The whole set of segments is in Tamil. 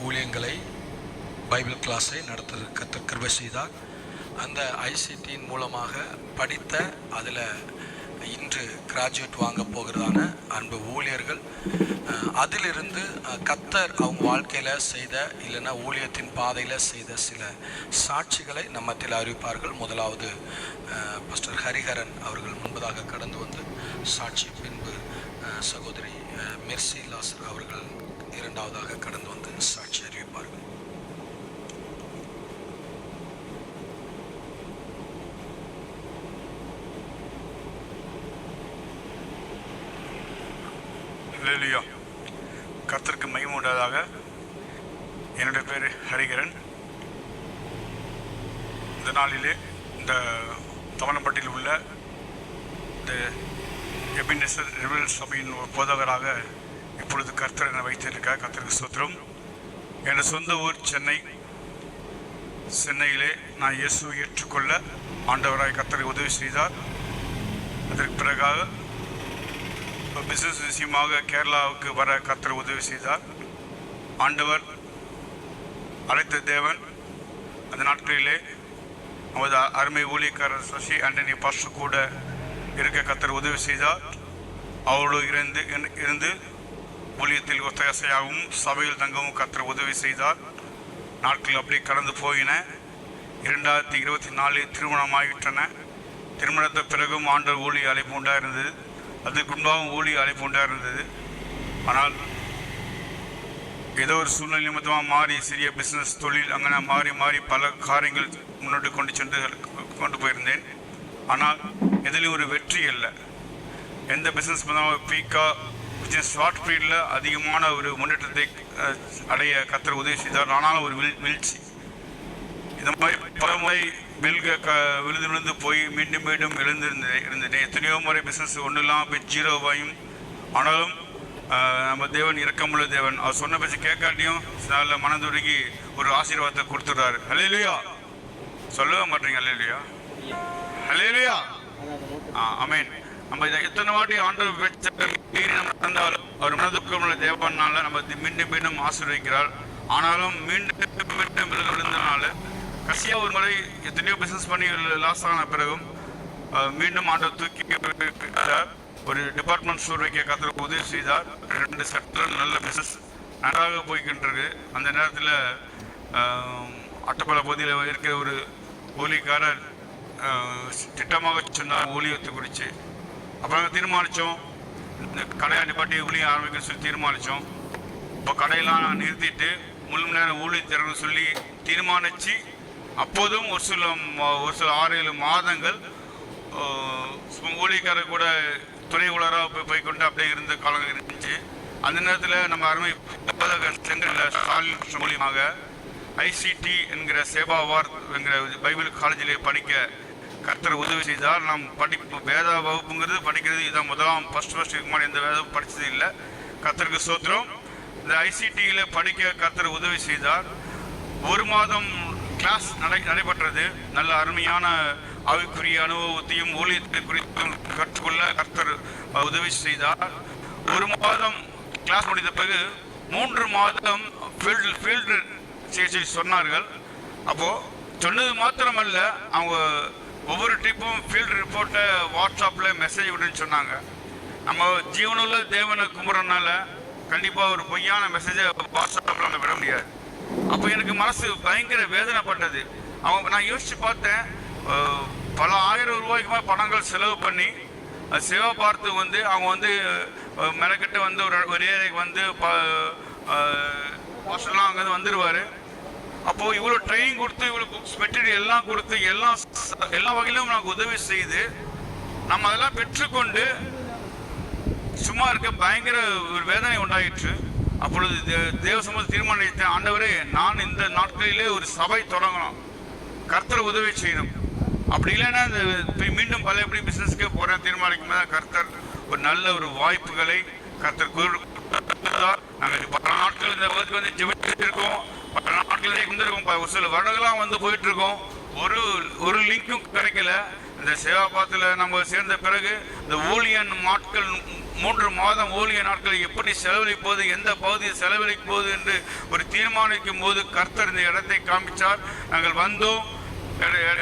ஊழியங்களை பைபிள் கிளாஸை நடத்த கர்த்தர் கிருபை செய்தார். அந்த ஐசிடியின் மூலமாக படித்த அதில் இன்று கிராஜுவேட் வாங்க போகிறதான அன்பு ஊழியர்கள், அதிலிருந்து கர்த்தர் அவங்க வாழ்க்கையில் செய்த இல்லைன்னா ஊழியத்தின் பாதையில் செய்த சில சாட்சிகளை நம்மத்தில் அறிவிப்பார்கள். முதலாவது பாஸ்டர் ஹரிஹரன் அவர்கள் முன்பதாக கடந்து வந்து சாட்சி, பின்பு சகோதரி மெர்சி லாசர் அவர்கள் இரண்டாவதாக கடந்து வந்து சாட்சி அறிவிப்பார்கள். ஹல்லேலூயா. கர்த்தருக்கு மகிமை உண்டாதாக. என்னுடைய பேர் ஹரிஹரன். இந்த நாளிலே இந்த தவனப்பட்டியில் உள்ள இந்த எபினேசர் ரிவல் சபையின் ஒரு போதகராக இப்பொழுது கர்த்தர் என்னை வைத்திருக்கார். கர்த்தருக்கு ஸ்தோத்திரம். என்னுடைய சொந்த ஊர் சென்னை. சென்னையிலே நான் இயேசுவை ஏற்றுக்கொள்ள ஆண்டவராய் கர்த்தரை உதவி செய்தார். அதற்கு பிறகாக பிசினஸ் விஷயமாக கேரளாவுக்கு வர கர்த்தர் உதவி செய்தார். ஆண்டவர் அழைத்த தேவன். அந்த நாட்களிலே நமது அருமை ஊழியக்காரர் சசி ஆண்டனி பாஸ்டர் கூட இருக்க கர்த்தர் உதவி செய்தார். அவரோடு இருந்து ஊழியத்தில் ஒத்தாசையாகவும் சபையில் தங்கவும் கர்த்தர் உதவி செய்தார். நாட்கள் அப்படியே கடந்து போயின. 2024 திருமணமாகிவிட்டன. திருமணத்தை பிறகும் ஆண்டவர் ஊழிய அழைப்பு உண்டாக இருந்தது. அதுக்கு முன்பாகவும் ஊழிய அழைப்பு உண்டாக இருந்தது. ஆனால் ஏதோ ஒரு சூழ்நிலை நிமித்தமாக மாறி சிறிய பிஸ்னஸ் தொழில் அங்கே மாறி பல காரியங்கள் முன்னோட்டு கொண்டு போயிருந்தேன். ஆனால் எதிலையும் ஒரு வெற்றி இல்லை. எந்த பிஸ்னஸ் பண்ணாலும் பீக்காக ஷார்ட் பீரியடில் அதிகமான ஒரு முன்னேற்றத்தை அடைய கர்த்தர் உதவி செய்தார். ஆனாலும் ஒரு வீழ்ச்சி. இந்த மாதிரி பல முறை விழுந்து போய் மீண்டும் இருந்தேன். எத்தனையோ முறை பிஸ்னஸ் ஒன்றும் இல்லாமல் போய் ஜீரோவாயும். ஆனாலும் நம்ம தேவன் இரக்கமுள்ள தேவன். அவர் சொன்ன பேச்சு கேட்காட்டியும் நல்ல மனதுருகி ஒரு ஆசீர்வாதத்தை கொடுத்துட்றாரு. ஹல்லேலூயா. சொல்லவே மாட்டீங்க ஹல்லேலூயா. ஹல்லேலூயா. ஆமென். நம்ம இதை எத்தனை வாட்டி ஆண்டவர் பேச்சை நடந்தாலும் அவர் மனதுக்கமுள்ள தேவனால நம்ம மீண்டும் ஆசீர்வதிக்கிறார். ஆனாலும் மீண்டும் விழுந்தனால கடைசியாக ஒரு முறை எத்தனையோ பிஸ்னஸ் பண்ணி லாஸ் ஆன பிறகும் மீண்டும் ஆண்டவர் தூக்கி ஒரு டிபார்ட்மெண்ட் ஸ்டோர் வைக்க கர்த்தர் உதவி செய்தார். 2 செக்டர் நல்ல பிஸ்னஸ் நன்றாக போய்கின்றது. அந்த நேரத்தில் அட்டப்பள பகுதியில் இருக்கிற ஒரு ஊழியக்காரர் திட்டமாக சொன்னார் ஊழியத்தை குறித்து. அப்புறம் தீர்மானித்தோம், இந்த கடையை நிப்பாட்டி ஊழியம் ஆரம்பிக்க சொல்லி தீர்மானித்தோம். இப்போ கடையெல்லாம் நிறுத்திட்டு முழு நேரம் ஊழியர் சொல்லி தீர்மானித்து அப்போதும் ஒரு சில 6-7 மாதங்கள் ஊழியக்காரர் கூட துணை ஊழராக போய்கொண்டு அப்படியே இருந்த காலம் இருந்துச்சு. அந்த நேரத்தில் நம்ம அருமை மூலியமாக ஐசிடி என்கிற சேவாவார் என்கிற பைபிள் காலேஜிலே படிக்க கர்த்தர் உதவி செய்தார். நாம் வேத வகுப்புங்கிறது படிக்கிறது இதான் ஃபர்ஸ்ட் முன்னாடி எந்த வேதம் படித்தது இல்லை. கர்த்தருக்கு ஸ்தோத்திரம். இந்த ஐசிடியில் படிக்க கர்த்தர் உதவி செய்தார். 1 மாதம் கிளாஸ் நடைபெற்றது. நல்ல அருமையான ஆவிக்குரிய அனுபவத்தையும் ஊழியத்தை குறித்தும் கற்றுக்கொள்ள கர்த்தர் உதவி செய்தார். 1 மாதம் கிளாஸ் முடிந்த பிறகு 3 மாதம் ஃபீல்டு சிகிச்சை சொன்னார்கள். அப்போது சொன்னது மாத்திரமல்ல, அவங்க ஒவ்வொரு ட்ரிப்பும் ஃபீல்டு ரிப்போர்ட்டை வாட்ஸ்அப்பில் மெசேஜ் விடுன்னு சொன்னாங்க. நம்ம ஜீவனுள்ள தேவனை கும்பிட்றதுனால கண்டிப்பாக ஒரு பொய்யான மெசேஜை வாட்ஸ்அப்பில் நம்ம விட முடியாது. அப்போ எனக்கு மனசு பயங்கர வேதனைப்பட்டது. நான் யோசித்து பார்த்தேன், பல 1000 ரூபாய்க்கு மேலே பணங்கள் செலவு பண்ணி சேவை பார்த்து வந்து அவங்க மெனக்கிட்ட ஒரு ஏரியாவுக்கு ஹாஸ்டல்லாம் அங்கேருந்து வந்துடுவார். அப்போது இவ்வளோ ட்ரைனிங் கொடுத்து இவ்வளோ புக்ஸ் மெட்டீரியல் எல்லாம் கொடுத்து எல்லா வகையிலும் நமக்கு உதவி செய்து நம்ம அதெல்லாம் பெற்றுக்கொண்டு சும்மா இருக்க பயங்கர ஒரு வேதனை உண்டாயிற்று. அப்பொழுது தேவ சமூகத்தை தீர்மானித்தேன், ஆண்டவரே நான் இந்த நாட்களிலே ஒரு சபை தொடங்கணும், கர்த்தர் உதவி செய்யணும். அப்படி இல்லைன்னா மீண்டும் பழையபடி பிஸ்னஸ்க்கே போகிறேன் தீர்மானிக்கும் போது கர்த்தர் ஒரு நல்ல ஒரு வாய்ப்புகளை கர்த்தர் கொடுத்தார். நாங்கள் பல நாட்கள் இந்த வகுப்புக்கு ஜெபிச்சிருக்கோம், பல நாட்கள் இருந்திருக்கோம், ஒரு சில வருடங்களாக போயிட்டுருக்கோம். ஒரு லிங்க்கும் கிடைக்கல. இந்த சேவா பாத்தில் நம்ம சேர்ந்த பிறகு இந்த ஊழியன் 3 மாதம் ஊழிய நாட்களை எப்படி செலவழிப்போது, எந்த பகுதியை செலவழிப்போது என்று ஒரு தீர்மானிக்கும் போது கர்த்தர் இந்த இடத்தை காமிச்சார். நாங்கள் வந்தோம்.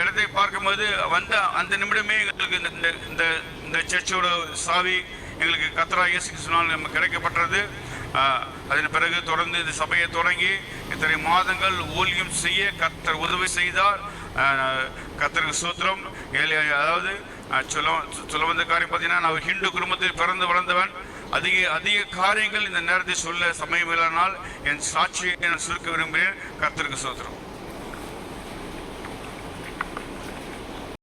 இடத்தை பார்க்கும்போது வந்த அந்த நிமிடமே எங்களுக்கு இந்த சர்ச்சோட சாவி எங்களுக்கு கர்த்தராகிய இயேசு கிறிஸ்துவினால் நமக்கு கிடைக்கப்பட்டது. அதன் பிறகு தொடர்ந்து இந்த சபையை தொடங்கி இத்தனை மாதங்கள் ஊழியம் செய்ய கர்த்தர் உதவி செய்தார். கர்த்தருக்கு ஸ்தோத்திரம். அதாவது சொல்ல வந்த காரியம் பார்த்தீங்கன்னா, நான் ஹிந்து குடும்பத்தில் பிறந்து வளர்ந்தவன். அதிக காரியங்கள் இந்த நேரத்தில் சொல்ல சமயம் இல்லைனால் என் சாட்சியை நான் சுருக்க விரும்புகிறேன். கர்த்தருக்கு ஸ்தோத்திரம்.